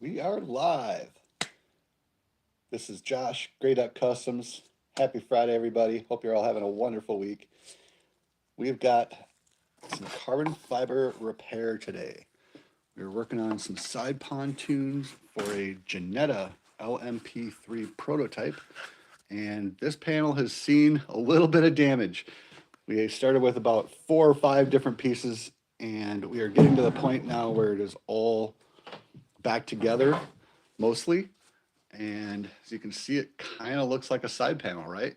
We are live. This is Josh, Grey Duck Customs. Happy Friday, everybody. Hope you're all having a wonderful week. We've got some carbon fiber repair today. We're working on some side pontoons for a Janetta LMP3 prototype, and this panel has seen a little bit of damage. We started with about 4 or 5 different pieces, and we are getting to the point now where it is all back together, mostly. And as you can see, it kind of looks like a side panel, right?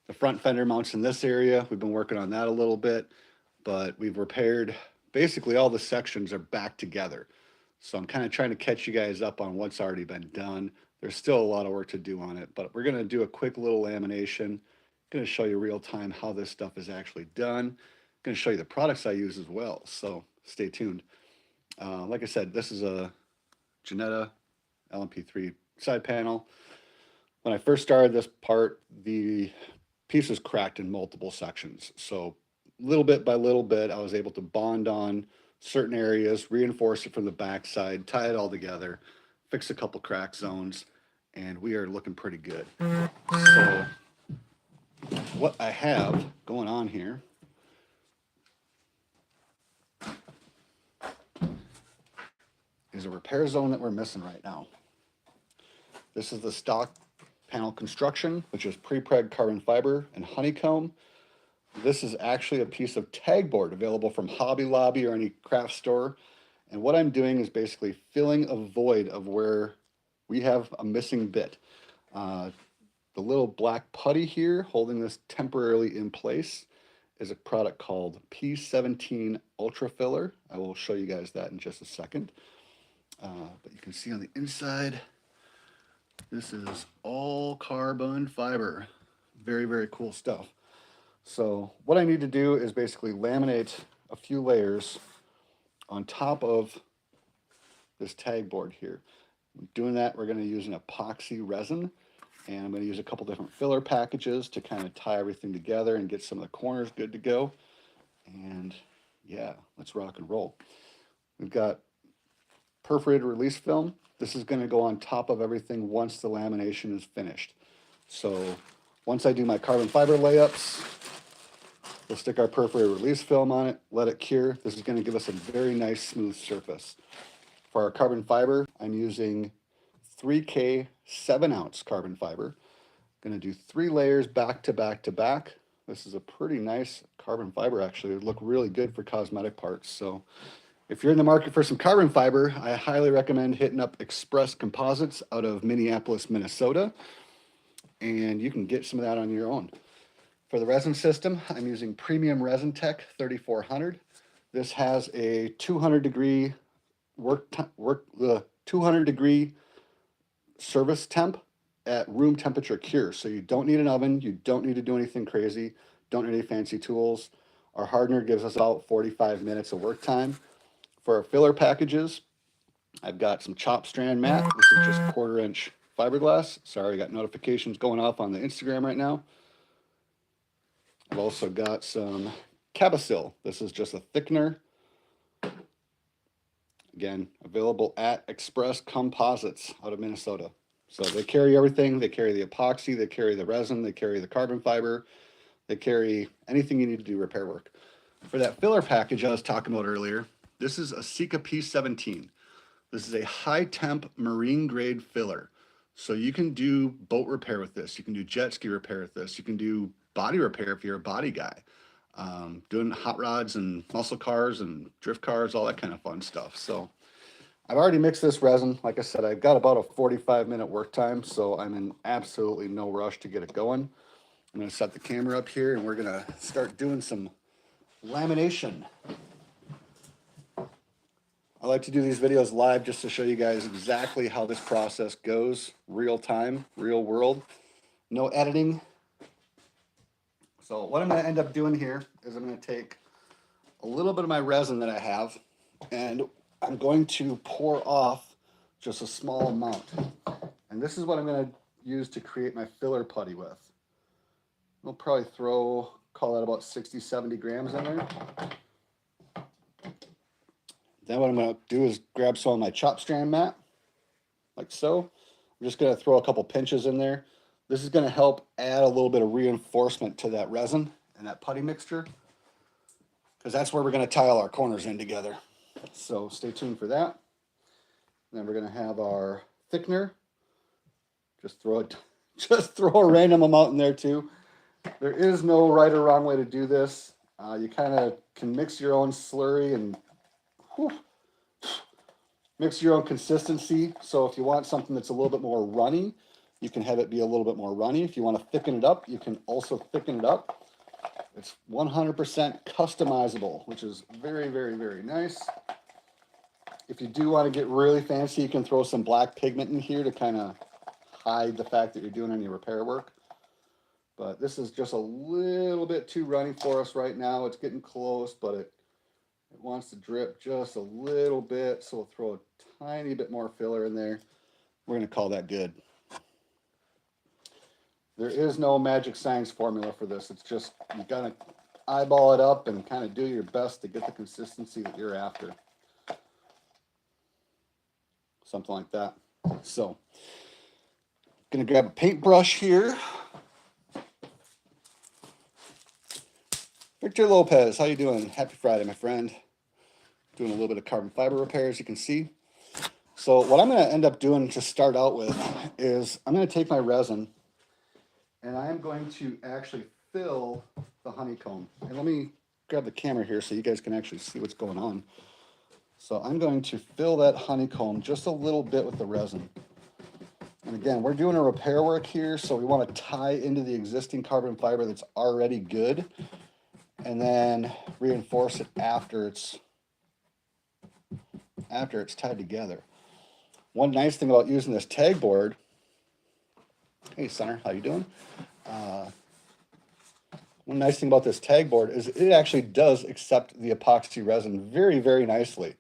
The front fender mounts in this area. We've been working on that a little bit, but we've repaired basically all the sections are back together. So I'm kind of trying to catch you guys up on what's already been done. There's still a lot of work to do on it, but we're going to do a quick little lamination. Going to show you real time how this stuff is actually done. Going to show you the products I use as well. So stay tuned. Like I said, this is a Janetta LMP3 side panel. When I first started this part, the piece was cracked in multiple sections. So little bit by little bit, I was able to bond on certain areas, reinforce it from the backside, tie it all together, fix a couple crack zones, and we are looking pretty good. So what I have going on here is a repair zone that we're missing right now. This is the stock panel construction, which is pre-preg carbon fiber and honeycomb. This is actually a piece of tag board available from Hobby Lobby or any craft store. And what I'm doing is basically filling a void of where we have a missing bit. The little black putty here holding this temporarily in place is a product called P17 Ultra Filler. I will show you guys that in just a second. But you can see on the inside, this is all carbon fiber. Very, very cool stuff. So what I need to do is basically laminate a few layers on top of this tag board here. Doing that, we're going to use an epoxy resin, and I'm going to use a couple different filler packages to kind of tie everything together and get some of the corners good to go. And yeah, let's rock and roll. We've got perforated release film. This is going to go on top of everything once the lamination is finished. So once I do my carbon fiber layups, we'll stick our perforated release film on it, let it cure. This is going to give us a very nice smooth surface. For our carbon fiber, I'm using 3K 7-ounce carbon fiber. I'm going to do 3 layers back to back to back. This is a pretty nice carbon fiber, actually. It would look really good for cosmetic parts. So if you're in the market for some carbon fiber, I highly recommend hitting up Express Composites out of Minneapolis, Minnesota. And you can get some of that on your own. For the resin system, I'm using Premium Resin Tech 3400. This has a 200-degree 200-degree service temp at room temperature cure. So you don't need an oven, you don't need to do anything crazy, don't need any fancy tools. Our hardener gives us about 45 minutes of work time. For our filler packages, I've got some chop strand mat. This is just 1/4-inch fiberglass. Sorry, I got notifications going off on the Instagram right now. I've also got some Cabasil. This is just a thickener. Again, available at Express Composites out of Minnesota. So they carry everything. They carry the epoxy, they carry the resin, they carry the carbon fiber, they carry anything you need to do repair work. For that filler package I was talking about earlier, this is a Sika P17. This is a high temp marine grade filler. So you can do boat repair with this. You can do jet ski repair with this. You can do body repair if you're a body guy. Doing hot rods and muscle cars and drift cars, all that kind of fun stuff. So I've already mixed this resin. Like I said, I've got about a 45-minute work time, so I'm in absolutely no rush to get it going. I'm going to set the camera up here and we're going to start doing some lamination. I like to do these videos live just to show you guys exactly how this process goes, real time, real world, no editing. So what I'm going to end up doing here is I'm going to take a little bit of my resin that I have and I'm going to pour off just a small amount. And this is what I'm going to use to create my filler putty with. I'll probably call that about 60, 70 grams in there. Then what I'm going to do is grab some of my chop strand mat. like so. I'm just gonna throw a couple pinches in there. This is gonna help add a little bit of reinforcement to that resin and that putty mixture, because that's where we're gonna tie all our corners in together. So stay tuned for that. And then we're gonna have our thickener. Just throw a random amount in there too. There is no right or wrong way to do this. You kind of can mix your own slurry and whew, mix your own consistency. So if you want something that's a little bit more runny, you can have it be a little bit more runny. If you want to thicken it up, you can also thicken it up. It's 100% customizable, which is very, very, very nice. If you do want to get really fancy, you can throw some black pigment in here to kind of hide the fact that you're doing any repair work. But this is just a little bit too runny for us right now. It's getting close, but it wants to drip just a little bit. So we'll throw a tiny bit more filler in there. We're going to call that good. There is no magic science formula for this. It's just, you got to eyeball it up and kind of do your best to get the consistency that you're after. Something like that. So, going to grab a paintbrush here. Victor Lopez, how you doing? Happy Friday, my friend. Doing a little bit of carbon fiber repair, as you can see. So what I'm going to end up doing to start out with is I'm going to take my resin and I'm going to actually fill the honeycomb. And let me grab the camera here so you guys can actually see what's going on. So I'm going to fill that honeycomb just a little bit with the resin. And again, we're doing a repair work here, so we want to tie into the existing carbon fiber that's already good and then reinforce it after it's tied together. One nice thing about using this tag board, hey Center, how you doing? One nice thing about this tag board is it actually does accept the epoxy resin very, very nicely.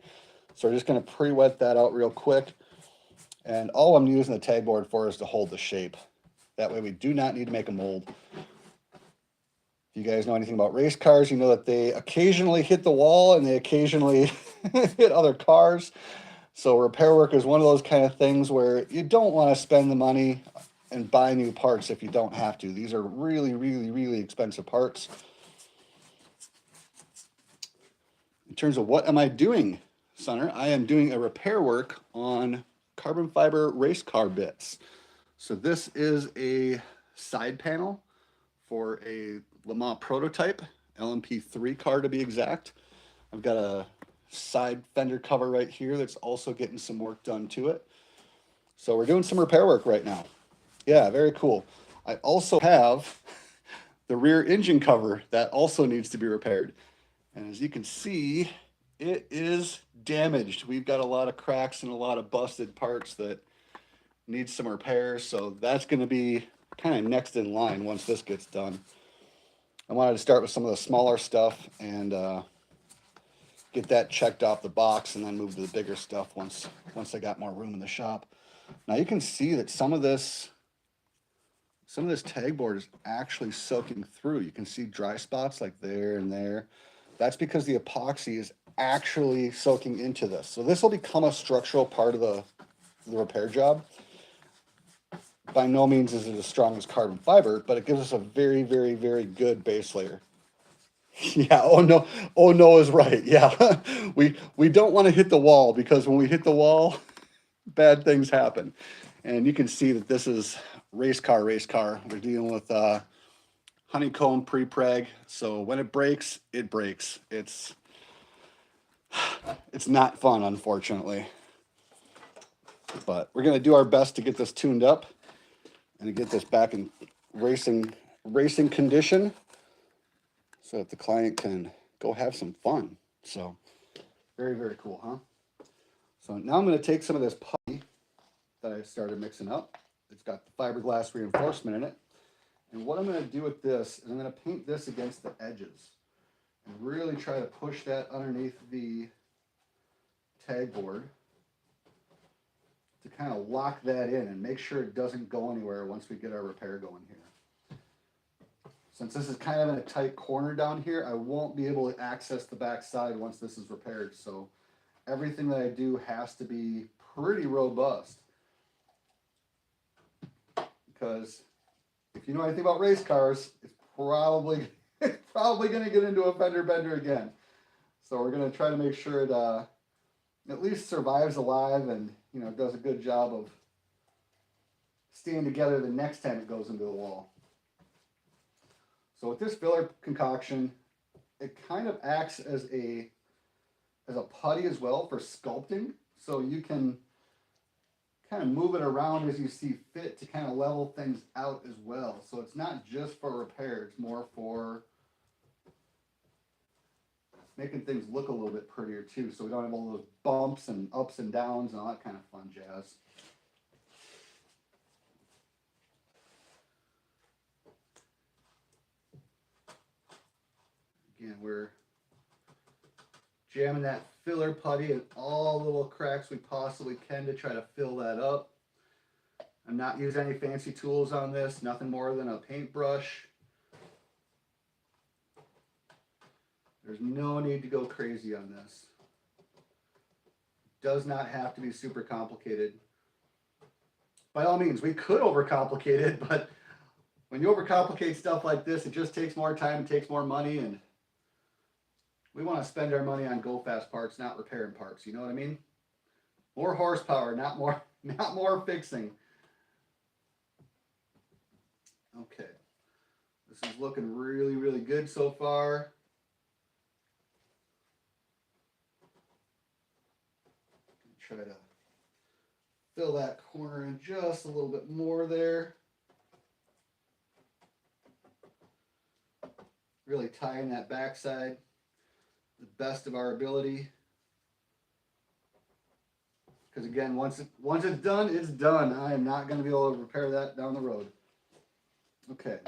So we're just going to pre-wet that out real quick. And all I'm using the tag board for is to hold the shape. That way we do not need to make a mold. If you guys know anything about race cars, you know that they occasionally hit the wall and they occasionally hit other cars. So repair work is one of those kind of things where you don't want to spend the money and buy new parts if you don't have to. These are really, really, really expensive parts. In terms of what am I doing, Sonner? I am doing a repair work on carbon fiber race car bits. So this is a side panel for a Le Mans prototype, LMP3 car to be exact. I've got a side fender cover right here that's also getting some work done to it. So we're doing some repair work right now. Yeah, very cool. I also have the rear engine cover that also needs to be repaired. And as you can see, it is damaged. We've got a lot of cracks and a lot of busted parts that need some repairs. So that's going to be kind of next in line once this gets done. I wanted to start with some of the smaller stuff and get that checked off the box and then move to the bigger stuff once I got more room in the shop. Now you can see that some of this tag board is actually soaking through. You can see dry spots like there and there. That's because the epoxy is actually soaking into this. So this will become a structural part of the repair job. By no means is it as strong as carbon fiber, but it gives us a very, very, very good base layer. Yeah, oh no is right. Yeah, we don't want to hit the wall, because when we hit the wall, bad things happen. And you can see that this is race car. We're dealing with honeycomb pre-preg. So when it breaks, it breaks. It's not fun, unfortunately. But we're gonna do our best to get this tuned up and to get this back in racing condition so that the client can go have some fun. So very, very cool, huh? So now I'm gonna take some of this putty that I started mixing up. It's got the fiberglass reinforcement in it. And what I'm going to do with this is I'm going to paint this against the edges and really try to push that underneath the tag board to kind of lock that in and make sure it doesn't go anywhere once we get our repair going here. Since this is kind of in a tight corner down here, I won't be able to access the back side once this is repaired. So everything that I do has to be pretty robust. because if you know anything about race cars, it's probably going to get into a fender bender again. So we're going to try to make sure it at least survives alive and, you know, does a good job of staying together the next time it goes into the wall. So with this filler concoction, it kind of acts as a putty as well for sculpting. So you can kind of move it around as you see fit to kind of level things out as well. So it's not just for repair, it's more for making things look a little bit prettier too, so we don't have all those bumps and ups and downs and all that kind of fun jazz. Again, we're jamming that filler putty in all the little cracks we possibly can to try to fill that up. I'm not using any fancy tools on this, nothing more than a paintbrush. There's no need to go crazy on this. Does not have to be super complicated. By all means, we could overcomplicate it, but when you overcomplicate stuff like this, it just takes more time, it takes more money, and we want to spend our money on go-fast parts, not repairing parts. You know what I mean? More horsepower, not more fixing. Okay. This is looking really, really good so far. Try to fill that corner in just a little bit more there. Really tying that backside the best of our ability. Because again, once it's done, it's done. I am not going to be able to repair that down the road. Okay.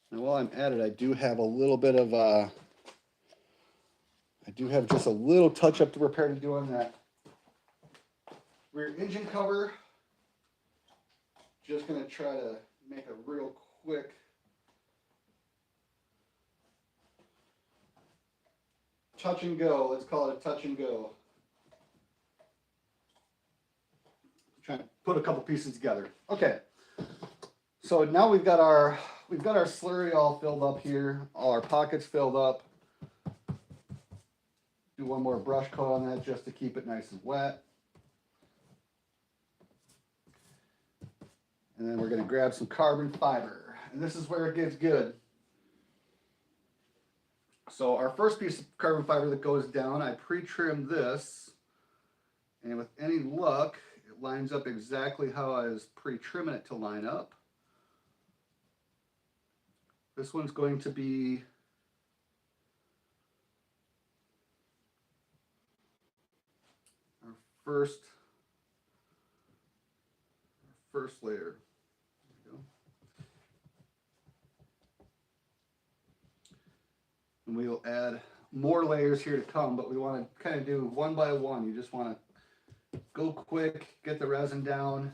Now while I'm at it, I do have a little bit of I do have just a little touch up to repair to do on that rear engine cover. Just going to try to make a real quick touch and go. Let's call it a touch and go. Trying to put a couple pieces together. Okay. So now we've got our slurry all filled up here, all our pockets filled up. Do one more brush coat on that just to keep it nice and wet. And then we're going to grab some carbon fiber. And this is where it gets good. So our first piece of carbon fiber that goes down, I pre-trimmed this. And with any luck, it lines up exactly how I was pre-trimming it to line up. This one's going to be our first layer. There we go. And we'll add more layers here to come, but we want to kind of do one by one. You just want to go quick, get the resin down.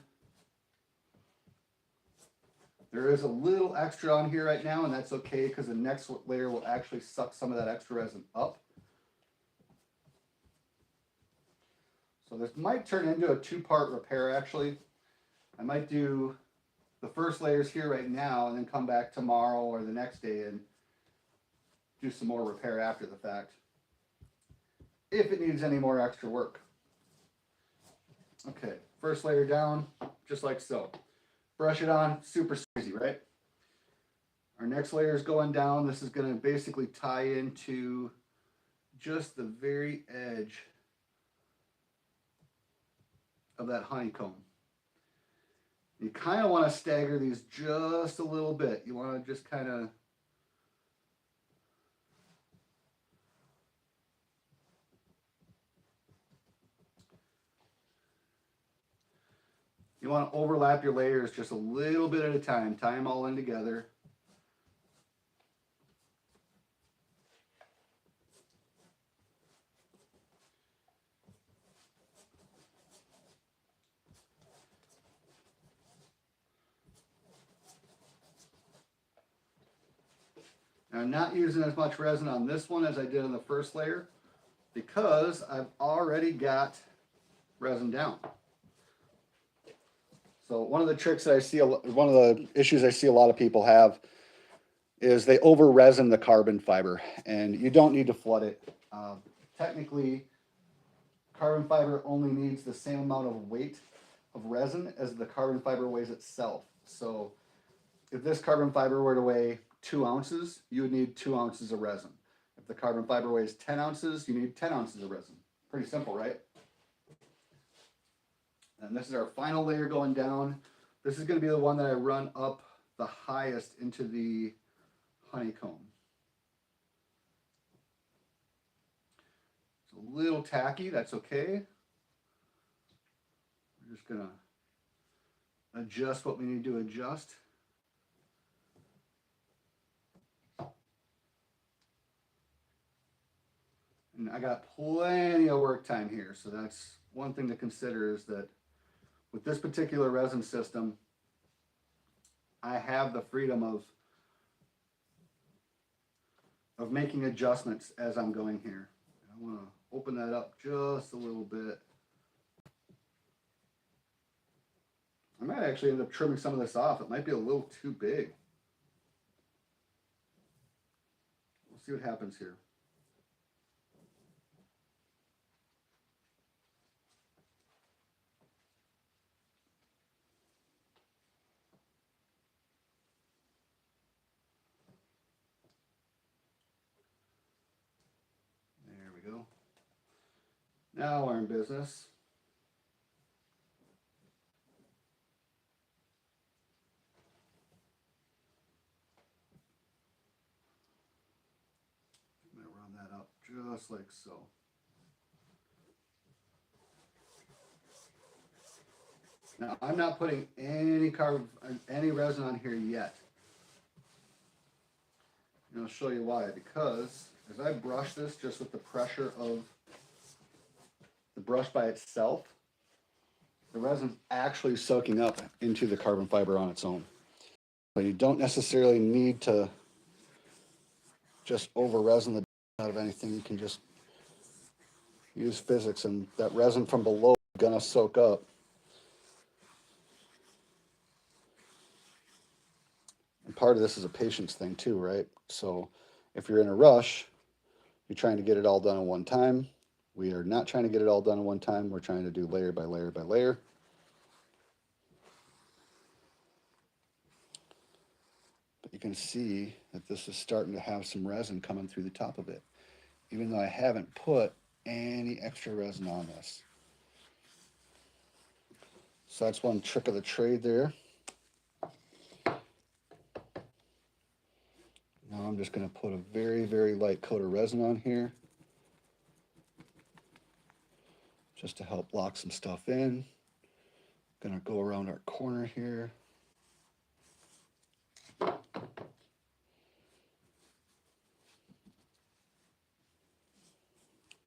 There is a little extra on here right now, and that's okay because the next layer will actually suck some of that extra resin up. So this might turn into a two-part repair actually. I might do the first layers here right now and then come back tomorrow or the next day and do some more repair after the fact, if it needs any more extra work. Okay, first layer down, just like so. Brush it on, super easy, right? Our next layer is going down. This is going to basically tie into just the very edge of that honeycomb. You kind of want to stagger these just a little bit. You want to just kind of overlap your layers just a little bit at a time. Tie them all in together. Now, I'm not using as much resin on this one as I did on the first layer because I've already got resin down. So one of the tricks that I see, one of the issues I see a lot of people have is they over resin the carbon fiber, and you don't need to flood it. Technically, carbon fiber only needs the same amount of weight of resin as the carbon fiber weighs itself. So if this carbon fiber were to weigh 2 ounces, you would need 2 ounces of resin. If the carbon fiber weighs 10 ounces, you need 10 ounces of resin. Pretty simple, right? And this is our final layer going down. This is going to be the one that I run up the highest into the honeycomb. It's a little tacky, that's okay. We're just going to adjust what we need to adjust. And I got plenty of work time here, so that's one thing to consider, is that with this particular resin system, I have the freedom of making adjustments as I'm going here. I want to open that up just a little bit. I might actually end up trimming some of this off. It might be a little too big. We'll see what happens here. There we go. Now we're in business. I'm going to run that up just like so. Now, I'm not putting any resin on here yet. And I'll show you why. Because as I brush this just with the pressure of the brush by itself, the resin's actually soaking up into the carbon fiber on its own. So you don't necessarily need to just over resin the out of anything. You can just use physics, and that resin from below is gonna soak up. And part of this is a patience thing too, right? So if you're in a rush, you're trying to get it all done in one time. We are not trying to get it all done in one time. We're trying to do layer by layer by layer. But you can see that this is starting to have some resin coming through the top of it, even though I haven't put any extra resin on this. So that's one trick of the trade there. Now I'm just going to put a very, very light coat of resin on here, just to help lock some stuff in. Going to go around our corner here.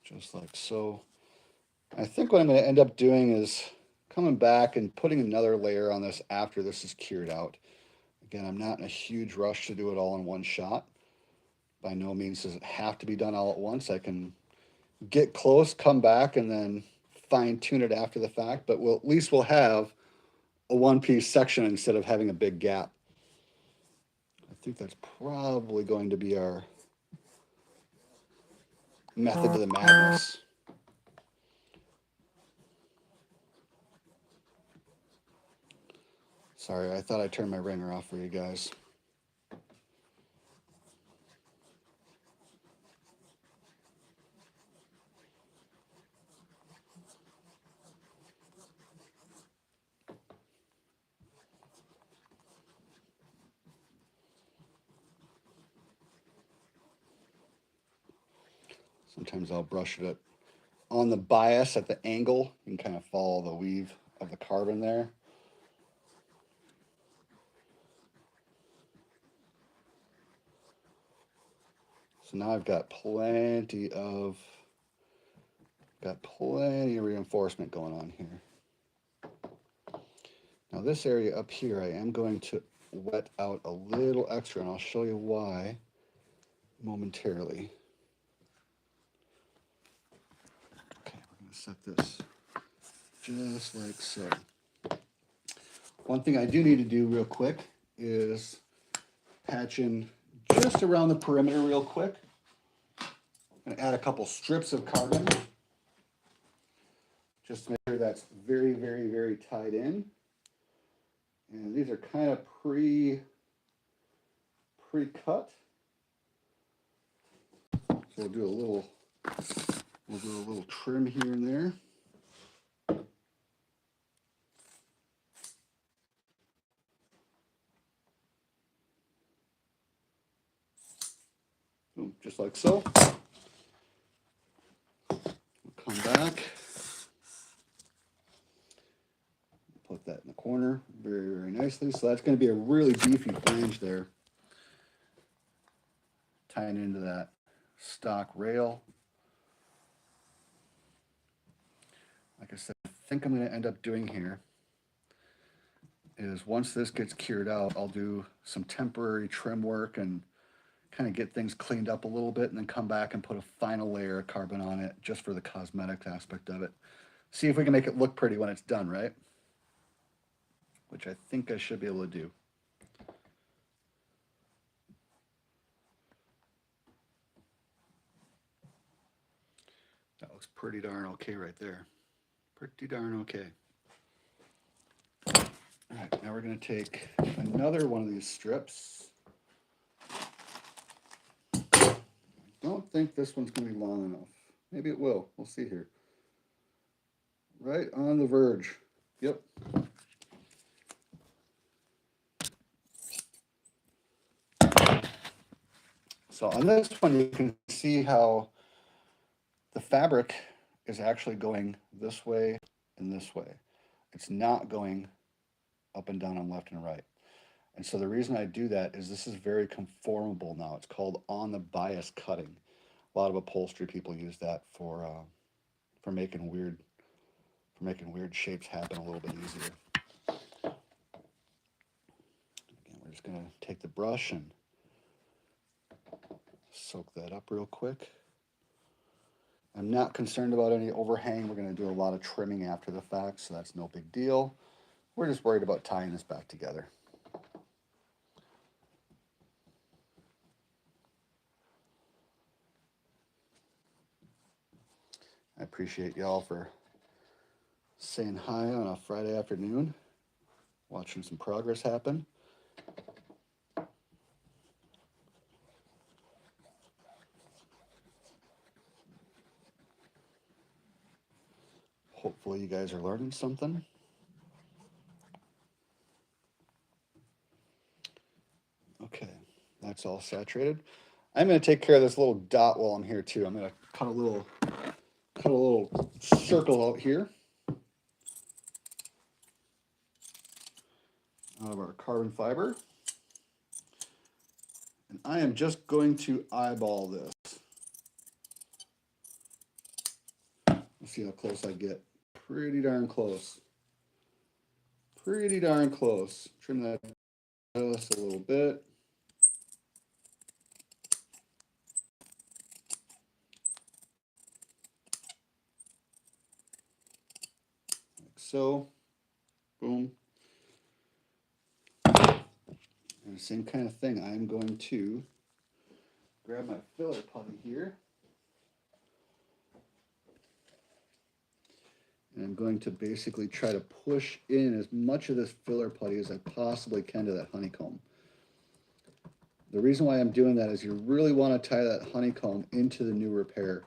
Just like so. I think what I'm going to end up doing is coming back and putting another layer on this after this is cured out. Again, I'm not in a huge rush to do it all in one shot. By no means does it have to be done all at once. I can get close, come back, and then fine tune it after the fact, but at least we'll have a one-piece section instead of having a big gap. I think that's probably going to be our method to the madness. Sorry, I thought I turned my ringer off for you guys. Sometimes I'll brush it on the bias at the angle. You can kind of follow the weave of the carbon there. So now I've got plenty of reinforcement going on here. Now this area up here, I am going to wet out a little extra, and I'll show you why momentarily. Okay, we're going to set this just like so. One thing I do need to do real quick is patch in just around the perimeter real quick. I'm gonna add a couple strips of carbon just to make sure that's very, very, very tied in. And these are kind of pre-cut. So we'll do a little trim here and there. Boom, just like so. We'll come back. Put that in the corner very, very nicely. So that's going to be a really beefy flange there. Tying into that stock rail. Like I said, I think I'm going to end up doing here is once this gets cured out, I'll do some temporary trim work and kind of get things cleaned up a little bit and then come back and put a final layer of carbon on it just for the cosmetic aspect of it. See if we can make it look pretty when it's done, right? Which I think I should be able to do. That looks pretty darn okay right there. Pretty darn okay. All right, now we're going to take another one of these strips. I don't think this one's going to be long enough. Maybe it will. We'll see here. Right on the verge. Yep. So on this one, you can see how the fabric is actually going this way and this way. It's not going up and down and left and right. And so the reason I do that is this is very conformable now. It's called on the bias cutting. A lot of upholstery people use that for making weird shapes happen a little bit easier. Again, we're just gonna take the brush and soak that up real quick. I'm not concerned about any overhang. We're gonna do a lot of trimming after the fact, so that's no big deal. We're just worried about tying this back together. I appreciate y'all for saying hi on a Friday afternoon, watching some progress happen. Hopefully you guys are learning something. Okay, that's all saturated. I'm going to take care of this little dot while I'm here too. I'm going to cut a little circle out here out of our carbon fiber. And I am just going to eyeball this. Let's see how close I get. Pretty darn close. Pretty darn close. Trim that just a little bit. Like so. Boom. And the same kind of thing. I'm going to grab my filler putty here. And I'm going to basically try to push in as much of this filler putty as I possibly can to that honeycomb. The reason why I'm doing that is you really want to tie that honeycomb into the new repair.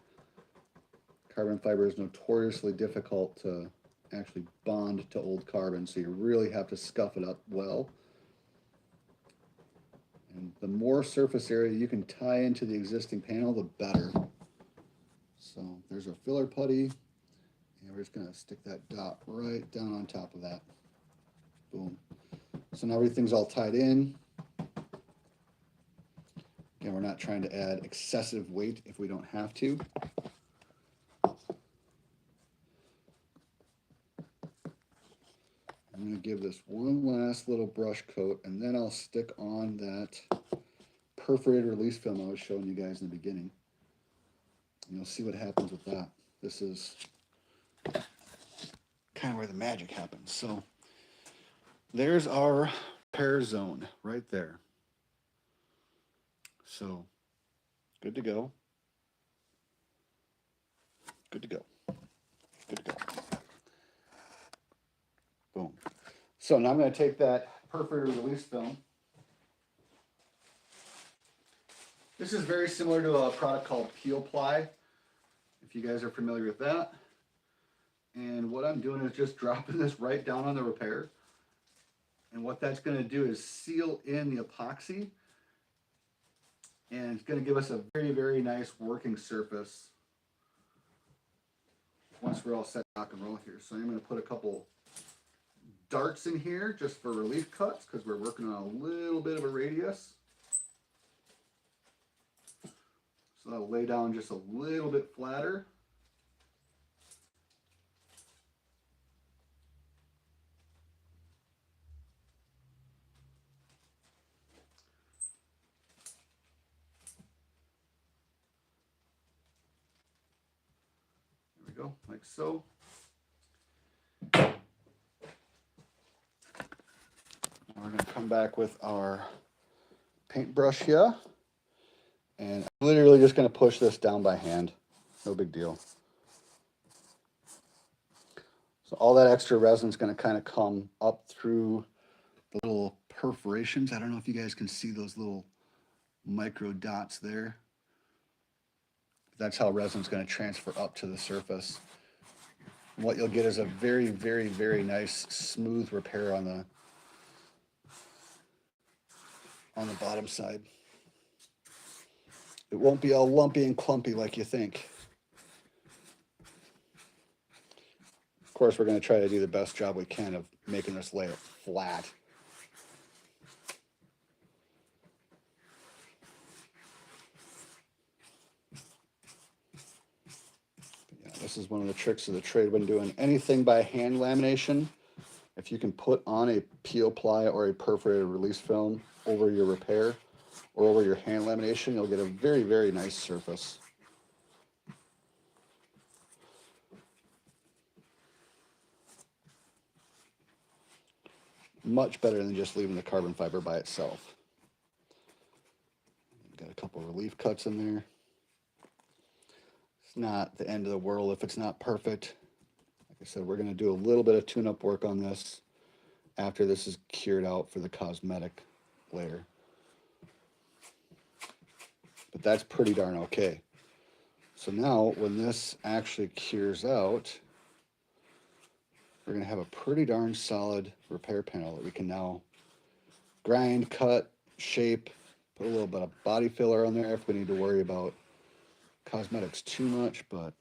Carbon fiber is notoriously difficult to actually bond to old carbon, so you really have to scuff it up well. And the more surface area you can tie into the existing panel, the better. So there's our filler putty. And we're just going to stick that dot right down on top of that. Boom. So now everything's all tied in. Again, we're not trying to add excessive weight if we don't have to. I'm going to give this one last little brush coat, and then I'll stick on that perforated release film I was showing you guys in the beginning. And you'll see what happens with that. This is kind of where the magic happens. So there's our repair zone right there. So good to go. Good to go. Good to go. Boom. So now I'm going to take that perforated release film. This is very similar to a product called Peel Ply, if you guys are familiar with that. And what I'm doing is just dropping this right down on the repair. And what that's going to do is seal in the epoxy. And it's going to give us a very, very nice working surface once we're all set to rock and roll here. So I'm going to put a couple darts in here just for relief cuts because we're working on a little bit of a radius. So that'll lay down just a little bit flatter. There we go, like so. We're going to come back with our paintbrush here. And I'm literally just going to push this down by hand. No big deal. So all that extra resin is going to kind of come up through the little perforations. I don't know if you guys can see those little micro dots there. That's how resin is going to transfer up to the surface. And what you'll get is a very, very, very nice smooth repair on the bottom side. It won't be all lumpy and clumpy like you think. Of course, we're going to try to do the best job we can of making this layer flat. Yeah, this is one of the tricks of the trade when doing anything by hand lamination. If you can put on a peel ply or a perforated release film over your repair or over your hand lamination, you'll get a very, very nice surface. Much better than just leaving the carbon fiber by itself. Got a couple relief cuts in there. It's not the end of the world if it's not perfect. Like I said, we're going to do a little bit of tune-up work on this after this is cured out for the cosmetic layer. But that's pretty darn okay. So now when this actually cures out, we're going to have a pretty darn solid repair panel that we can now grind, cut, shape, put a little bit of body filler on there if we need to worry about cosmetics too much, but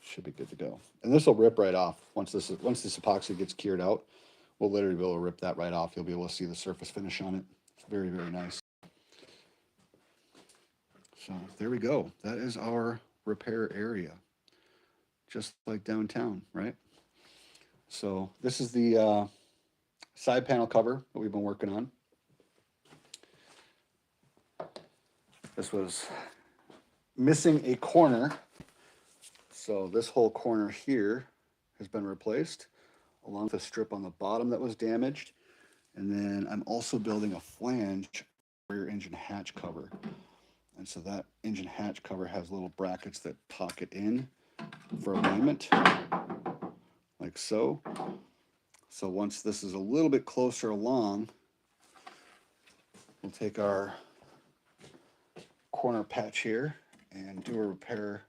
should be good to go. And this will rip right off once this epoxy gets cured out. We'll literally be able to rip that right off. You'll be able to see the surface finish on it. It's very, very nice. So there we go. That is our repair area, just like downtown, right? So this is the side panel cover that we've been working on. This was missing a corner. So this whole corner here has been replaced, along with a strip on the bottom that was damaged. And then I'm also building a flange for your engine hatch cover. And so that engine hatch cover has little brackets that pocket in for alignment, like so. So once this is a little bit closer along, we'll take our corner patch here and do a repair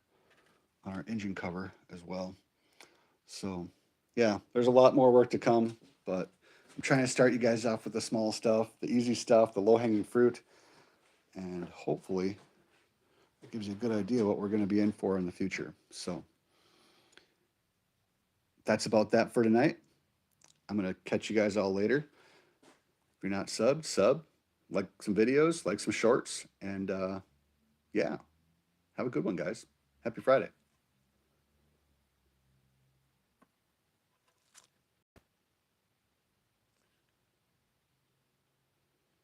on our engine cover as well. So yeah, there's a lot more work to come, but I'm trying to start you guys off with the small stuff, the easy stuff, the low-hanging fruit, and hopefully it gives you a good idea what we're going to be in for in the future. So that's about that for tonight. I'm going to catch you guys all later. If you're not subbed, sub, like some videos, like some shorts, and yeah, have a good one, guys. Happy Friday.